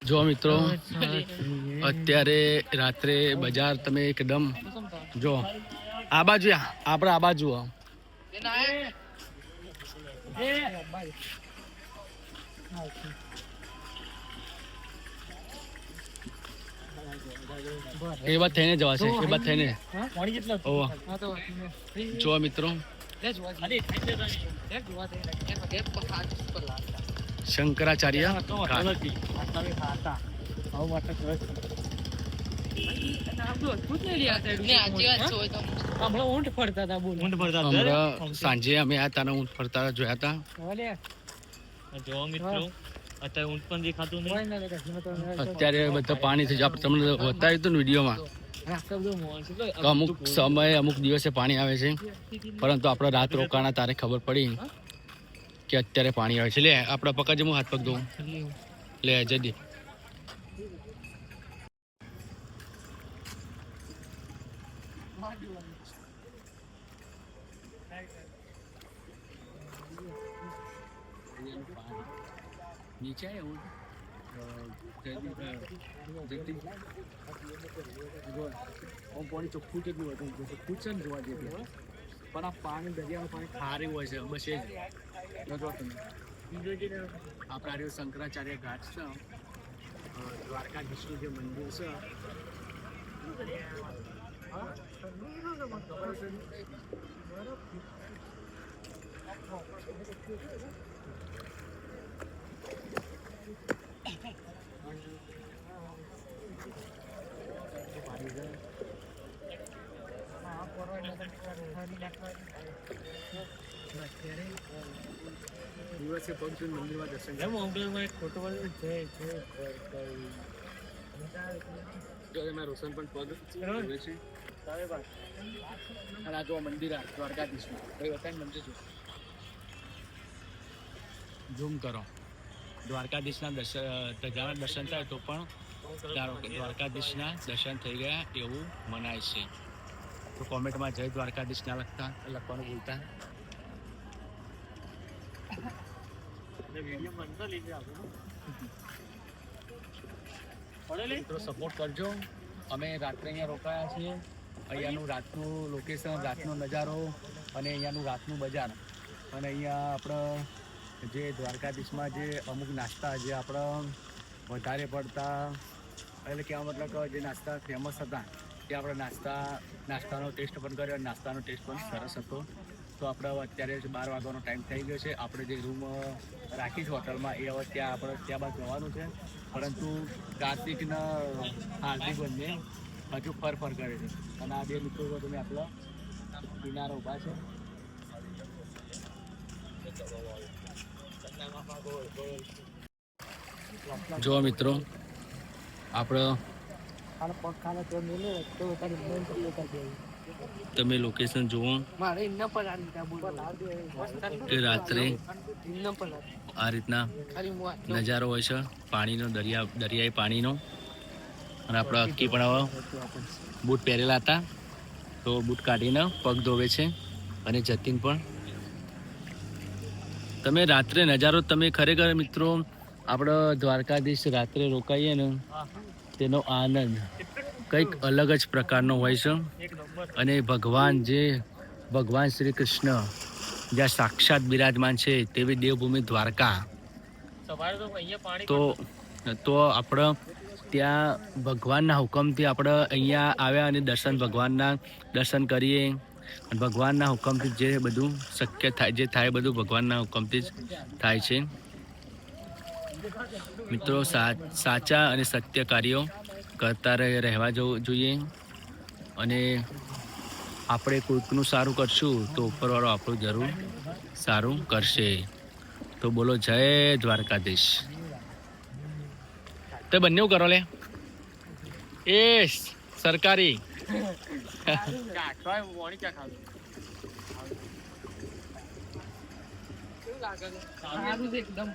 જો મિત્રો અત્યારે રાત્રે બજાર તમે એકદમ જો આ બાજુ આપણે આ બાજુ એ બાદ થઈને જવાશે એ બાદ થઈને જો મિત્રો શંકરાચાર્ય સાંજે અમે આ તારા ઊંટ ફરતા જોયા હતા અત્યારે બધા પાણી થઈ જાય તમને બતાવ્યું હતું ને વિડીયોમાં અમુક સમયે અમુક દિવસે પાણી આવે છે પરંતુ આપણે રાત રોકાણા તારે ખબર પડી કે અત્યારે પાણી આવે છે લે આપણા પકડજે હું હાથ પગ દઉં લે જલ્દી નીચે પાણી ચોખ્ખું કેટલું હતું ચોખ્ખું છે ને જોવા જેવું પણ આ પાણી દરિયાનું પાણી ખારું હોય છે બસ એ જ આપણા શંકરાચાર્ય ઘાટ છે દ્વારકાધીશનું જે મંદિર છે દિવસે પગ મંદિરમાં દર્શન રોશન પણ પગ છે આ જો મંદિર દ્વારકાધીશનું મંદિર ઝૂમ કરો દ્વારકાધીશના દર્શન થાય તો પણ દ્વારકાધીશના દર્શન થઈ ગયા એવું મનાય છે તો કોમેન્ટમાં જય દ્વારકાધીશ ના લખવાનું ભૂલતા મિત્રો સપોર્ટ કરજો અમે રાત્રે અહીંયા રોકાયા છીએ અહીંયાનું રાતનું લોકેશન રાતનો નજારો અને અહીંયાનું રાતનું બજાર અને અહીંયા આપણે જે દ્વારકાધીશમાં જે અમુક નાસ્તા જે આપણે વધારે પડતા એટલે કહેવા મતલબ જે નાસ્તા ફેમસ હતા તે આપણે નાસ્તાનો ટેસ્ટ પણ કર્યો નાસ્તાનો ટેસ્ટ પણ સરસ હતો તો આપણે અત્યારે 12 વાગ્યાનો ટાઈમ થઈ ગયો છે આપણે જે રૂમ રાખી છે હોટલમાં એ હવે ત્યાં બાદ જવાનું છે પરંતુ કાર્તિકના હાર્દિક બંને હજુ ફર કરે છે અને આ બે મિત્રો તમે આપણા કિનારે ઊભા છે જો મિત્રો આપણે તમે લોકેશન જુઓ કે રાત્રે આ રીતના નજારો હોય છે પાણીનો દરિયાઈ પાણીનો અને આપણે અક્કી પણ બૂટ પહેરેલા હતા તો બૂટ કાઢીને પગ ધોવે છે અને જતીન પણ તમે રાત્રે નજારો તમે ખરેખર મિત્રો આપણે દ્વારકાધીશ રાત્રે રોકાઈએ ને તેનો આનંદ કંઈક અલગ જ પ્રકારનો હોય છે અને ભગવાન શ્રી કૃષ્ણ જ્યાં સાક્ષાત બિરાજમાન છે તેવી દેવભૂમિ દ્વારકા તો આપણે ત્યાં ભગવાનના હુકમથી આપણે અહીંયા આવ્યા અને ભગવાનના દર્શન કરીએ અને ભગવાનના હુકમથી જે બધું શક્ય થાય જે થાય બધું ભગવાનના હુકમથી જ થાય છે મિત્રો સાચા અને સત્ય કાર્યો કરતા રહેવા જોઈએ અને આપણે કોઈકનું સારું કરશું તો ઉપરવાળો આપણું જરૂર સારું કરશે તો બોલો જય દ્વારકાધીશ તો બંને કરો લે એ સરકારી એકદમ